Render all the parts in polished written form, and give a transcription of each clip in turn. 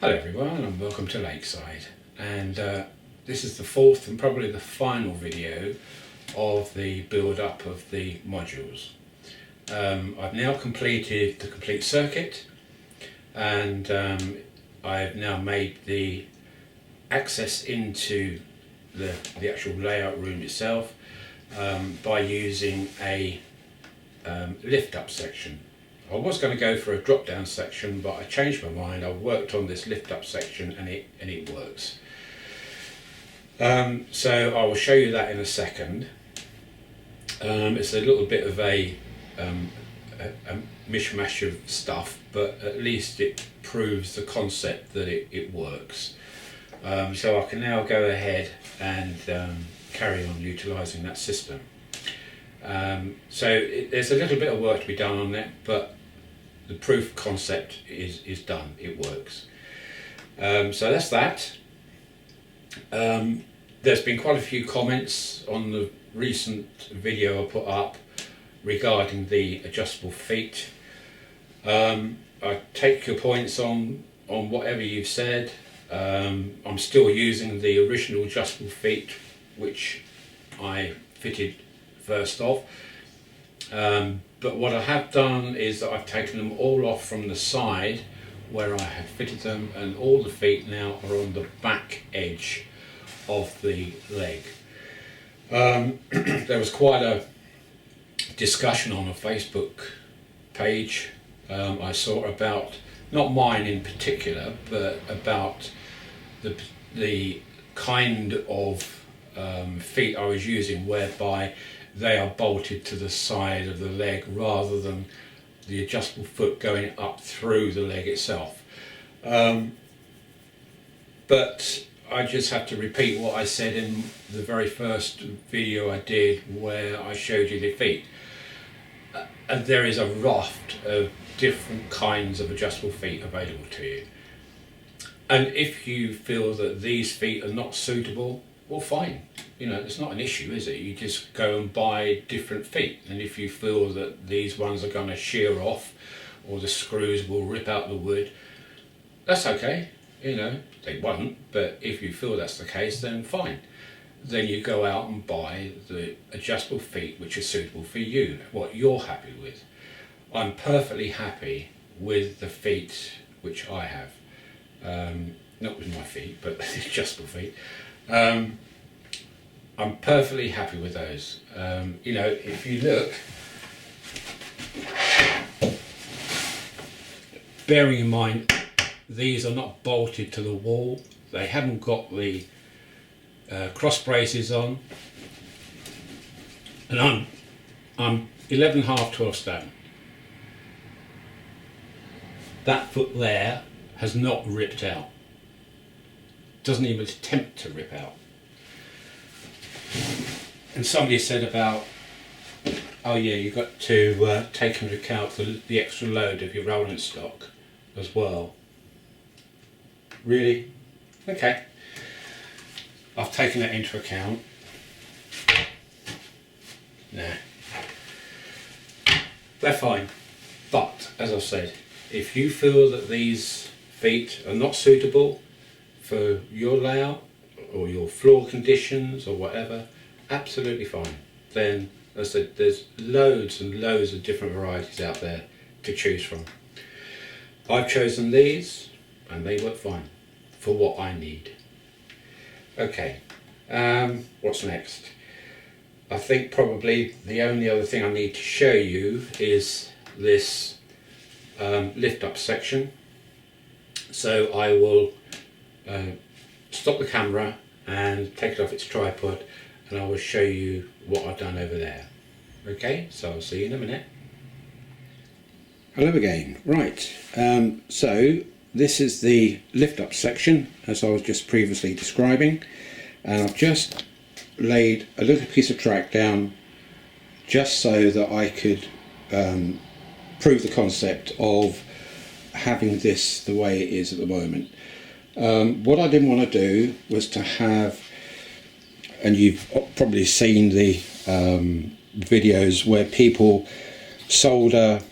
Hello everyone and welcome to Lakeside, and this is the fourth and probably the final video of the build up of the modules. I've now completed the complete circuit, and I've now made the access into the actual layout room itself by using a lift up section. I was going to go for a drop down section, but I changed my mind. I worked on this lift up section and it works. So I will show you that in a second. It's a little bit of a mishmash of stuff, but at least it proves the concept that it works. So I can now go ahead and carry on utilising that system. There's a little bit of work to be done on it, but the proof of concept is done. It works. So that's that. There's been quite a few comments on the recent video I put up regarding the adjustable feet. I take your points on whatever you've said. I'm still using the original adjustable feet which I fitted first off. But what I have done is that I've taken them all off from the side where I had fitted them, and all the feet now are on the back edge of the leg. There was quite a discussion on a Facebook page I saw about, not mine in particular, but about the kind of feet I was using, whereby they are bolted to the side of the leg rather than the adjustable foot going up through the leg itself. But I just have to repeat what I said in the very first video I did, where I showed you the feet. And there is a raft of different kinds of adjustable feet available to you. And if you feel that these feet are not suitable, well, fine. You know, it's not an issue, is it? You just go and buy different feet. And if you feel that these ones are going to shear off, or the screws will rip out the wood, that's okay. You know, they won't, but if you feel that's the case, then fine. Then you go out and buy the adjustable feet which are suitable for you, what you're happy with. I'm perfectly happy with the feet which I have. Not with my feet, but the adjustable feet. I'm perfectly happy with those. You know, if you look, bearing in mind these are not bolted to the wall, they haven't got the cross braces on, and I'm 11.5, 12 stone. That foot there has not ripped out, doesn't even attempt to rip out. And somebody said about, oh yeah, you've got to take into account the extra load of your rolling stock as well. Really? Okay. I've taken that into account. Nah. They're fine. But, as I've said, if you feel that these feet are not suitable for your layout or your floor conditions or whatever, absolutely fine. Then, as I said, there's loads and loads of different varieties out there to choose from. I've chosen these and they work fine for what I need. Okay, what's next? I think probably the only other thing I need to show you is this lift up section. So I will stop the camera and take it off its tripod, and I will show you what I've done over there. Okay, so I'll see you in a minute. Hello again. Right, so this is the lift up section as I was just previously describing, and I've just laid a little piece of track down just so that I could prove the concept of having this the way it is at the moment. What I didn't want to do was to have, and you've probably seen the videos where people solder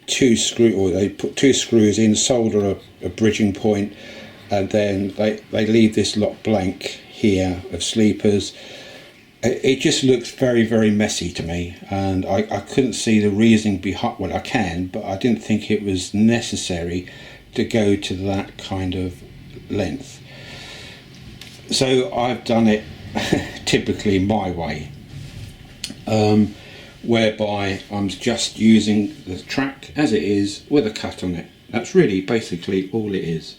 they put two screws in, solder a bridging point, and then they leave this lot blank here of sleepers. It just looks very, very messy to me, and I couldn't see the reasoning behind. Well, I can, but I didn't think it was necessary to go to that kind of length. So I've done it typically my way, whereby I'm just using the track as it is with a cut on it. That's really basically all it is.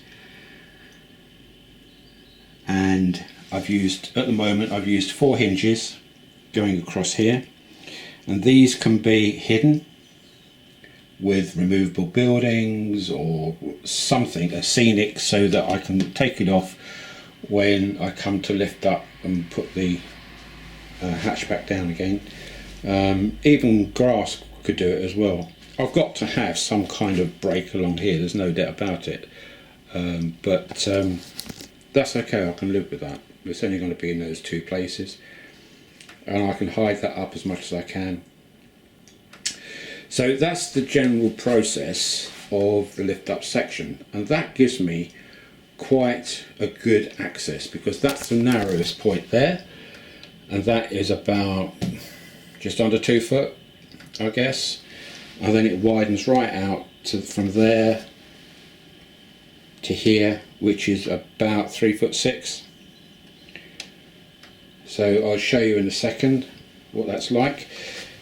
And at the moment I've used 4 hinges going across here, and these can be hidden with removable buildings or something, a scenic, so that I can take it off when I come to lift up and put the hatch back down again. Even grass could do it as well. I've got to have some kind of break along here, there's no doubt about it, but that's okay, I can live with that. It's only going to be in those 2 places, and I can hide that up as much as I can. So that's the general process of the lift up section, and that gives me quite a good access, because that's the narrowest point there, and that is about just under 2 foot, I guess, and then it widens right out from there to here, which is about 3'6". So I'll show you in a second what that's like.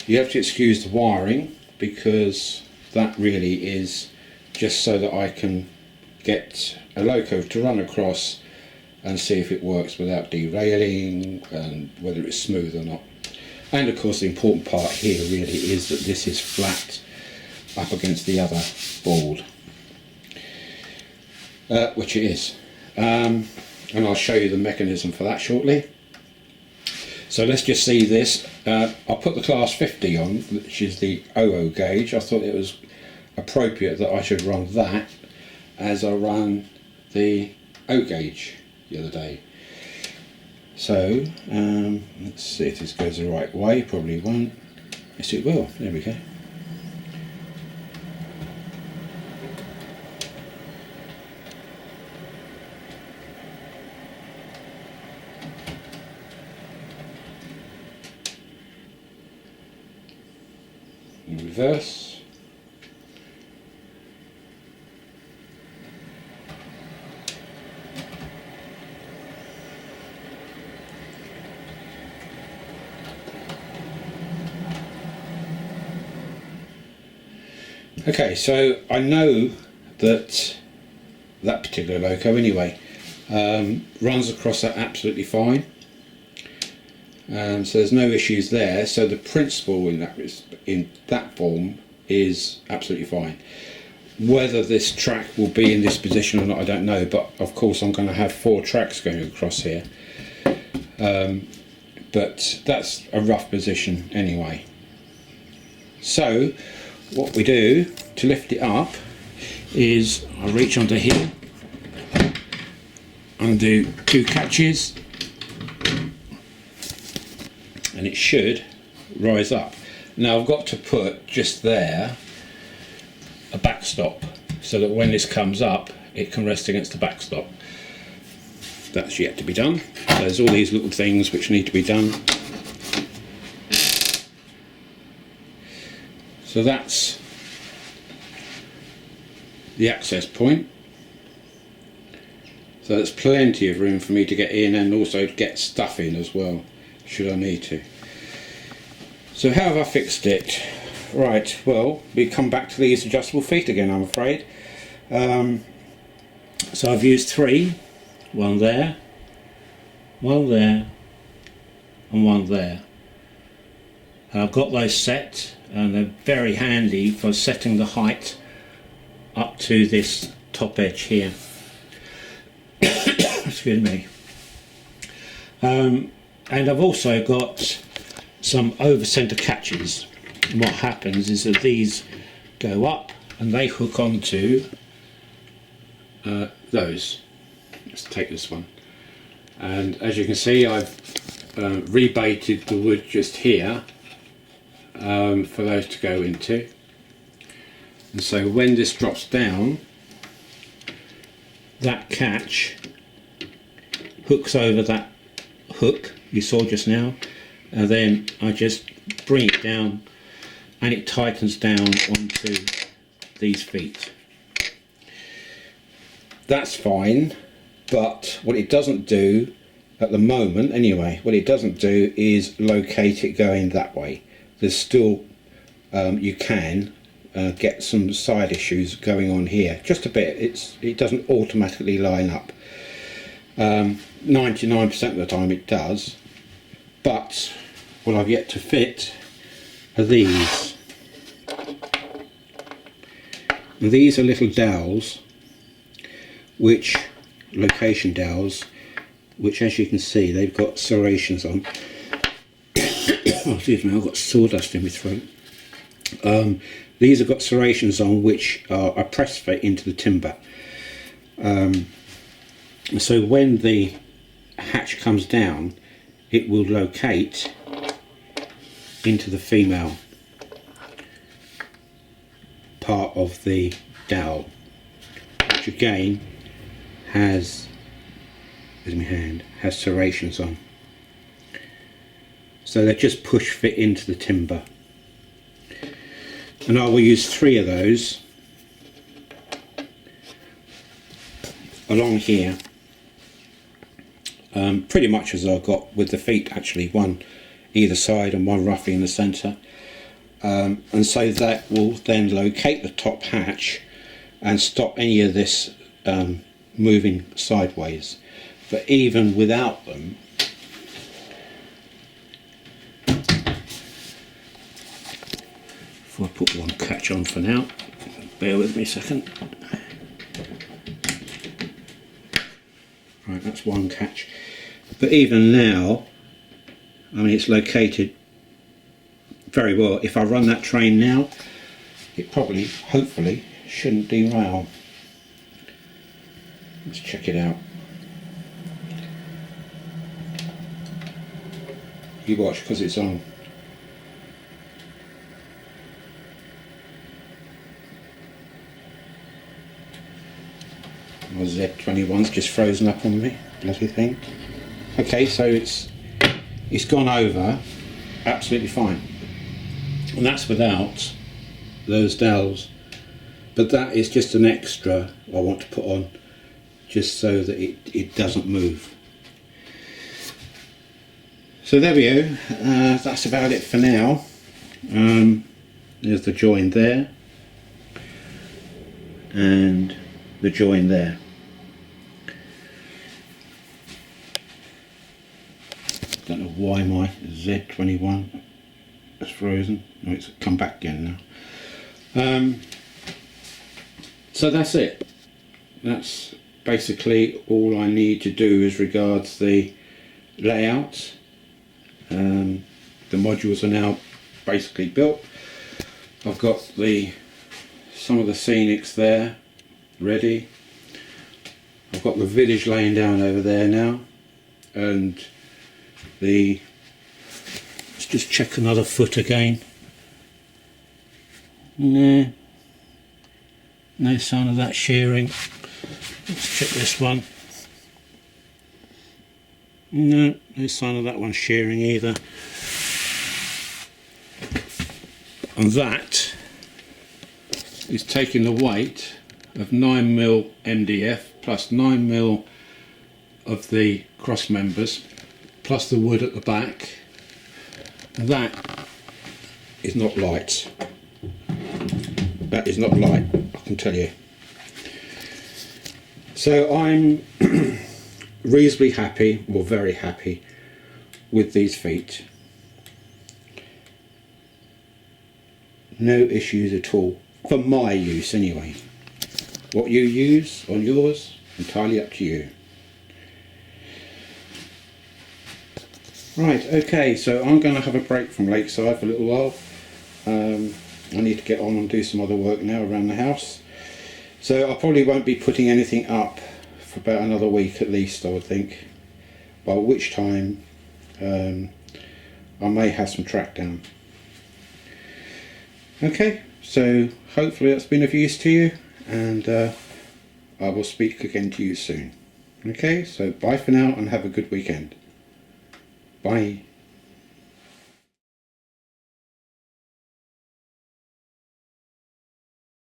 You have to excuse the wiring, because that really is just so that I can get a loco to run across and see if it works without derailing and whether it's smooth or not. And of course the important part here really is that this is flat up against the other board, which it is, and I'll show you the mechanism for that shortly. So let's just see this. I'll put the class 50 on, which is the 00 gauge. I thought it was appropriate that I should run that as I run the 0 gauge the other day. So let's see if this goes the right way. Probably won't. Yes, it will. There we go. In reverse. Okay, so I know that that particular loco anyway runs across that absolutely fine, so there's no issues there. So the principle in that form is absolutely fine. Whether this track will be in this position or not, I don't know, but of course I'm going to have 4 tracks going across here, but that's a rough position anyway. So what we do to lift it up is I reach under here and do 2 catches, and it should rise up. Now I've got to put just there a backstop so that when this comes up it can rest against the backstop. That's yet to be done. There's all these little things which need to be done. So that's the access point. So there's plenty of room for me to get in and also to get stuff in as well, should I need to. So how have I fixed it? Right, well, we come back to these adjustable feet again, I'm afraid. So I've used 3, one there, and one there. And I've got those set, and they're very handy for setting the height up to this top edge here. Excuse me. And I've also got some over centre catches. And what happens is that these go up and they hook onto those. Let's take this one. And as you can see, I've rebaited the wood just here for those to go into. And so when this drops down, that catch hooks over that hook you saw just now, and then I just bring it down and it tightens down onto these feet. That's fine, but what it doesn't do at the moment anyway, what it doesn't do is locate it going that way. There's still you can get some side issues going on here, just a bit. It doesn't automatically line up. 99% of the time it does, but what I've yet to fit are these. And these are little dowels, which location dowels, which as you can see they've got serrations on. Oh, excuse me, I've got sawdust in my throat. These have got serrations on which are a press fit into the timber. So when the hatch comes down, it will locate into the female part of the dowel, which again has, with my hand, has serrations on. So they just push fit into the timber. And I will use 3 of those along here, pretty much as I've got with the feet, actually, one either side and one roughly in the centre, and so that will then locate the top hatch and stop any of this moving sideways. But even without them, if I put one catch on for now, bear with me a second. Right, that's one catch. But even now, I mean, it's located very well. If I run that train now, it probably, hopefully, shouldn't derail. Let's check it out. You watch, because it's on. My Z21's just frozen up on me, bloody thing. Okay, so it's gone over absolutely fine, and that's without those dowels. But that is just an extra I want to put on, just so that it doesn't move. So there we go. That's about it for now. There's the join there, and the join there. Don't know why my Z21 is frozen. No, it's come back again now. So that's it. That's basically all I need to do as regards the layout. The modules are now basically built. I've got some of the scenics there ready. I've got the village laying down over there now, and let's just check another foot again. No sign of that shearing. Let's check this one. No sign of that one shearing either. And that is taking the weight of 9mm MDF plus 9mm of the cross members plus the wood at the back. And that is not light. That is not light, I can tell you. So I'm reasonably happy, or very happy, with these feet. No issues at all, for my use anyway. What you use on yours, entirely up to you. Right, okay, so I'm going to have a break from Lakeside for a little while. I need to get on and do some other work now around the house. So I probably won't be putting anything up for about another week at least, I would think. By which time I may have some track down. Okay, so hopefully that's been of use to you, and I will speak again to you soon. Okay, so bye for now and have a good weekend. Bye.